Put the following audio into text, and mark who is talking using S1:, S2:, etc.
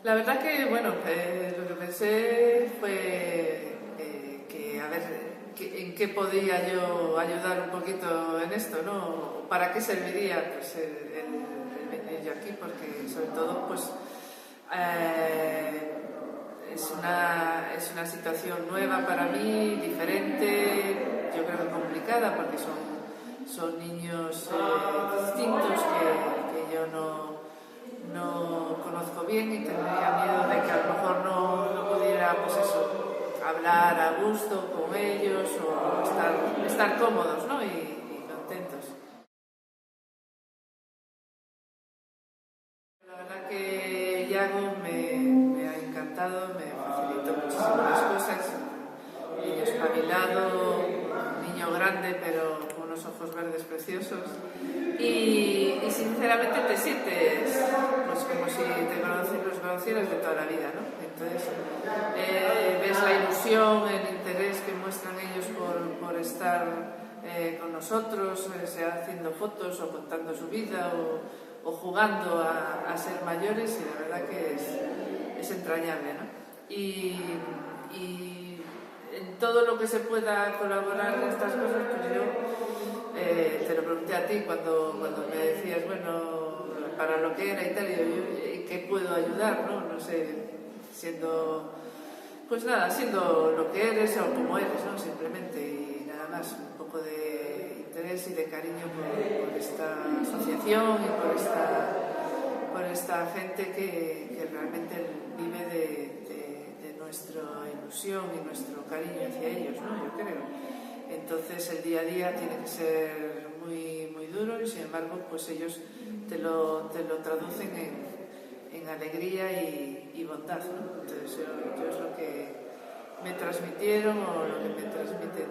S1: La verdad que, bueno, lo que pensé fue que, a ver, en qué podía yo ayudar un poquito en esto, ¿no? ¿Para qué serviría pues, el venir yo aquí? Porque, sobre todo, pues, es una situación nueva para mí, diferente, yo creo que complicada, porque son niños distintos que yo no conozco bien y tendría miedo de que a lo mejor no pudiera, pues eso, hablar a gusto con ellos o estar cómodos, ¿no? Y contentos. La verdad que Yago me ha encantado, me facilitó muchísimas cosas. Un niño espabilado, un niño grande pero con unos ojos verdes preciosos. Y sinceramente te sientes pues como si los conocieras de toda la vida, ¿no? Entonces ves la ilusión, el interés que muestran ellos por estar con nosotros, sea haciendo fotos o contando su vida o jugando a ser mayores, y la verdad que es entrañable, ¿no? Y en todo lo que se pueda colaborar en estas cosas, pues yo te lo pregunté a ti cuando me decías, bueno, para lo que era y tal, y yo, ¿qué puedo ayudar? No sé, siendo, pues nada, siendo lo que eres o como eres, ¿no? Simplemente, y nada más, un poco de interés y de cariño por esta asociación y por esta gente que realmente vive de nuestra ilusión y nuestro cariño hacia ellos, ¿no? Yo creo. Entonces el día a día tiene que ser muy duro y sin embargo pues ellos te lo traducen en alegría y bondad, ¿no? Entonces yo es lo que me transmitieron o lo que me transmiten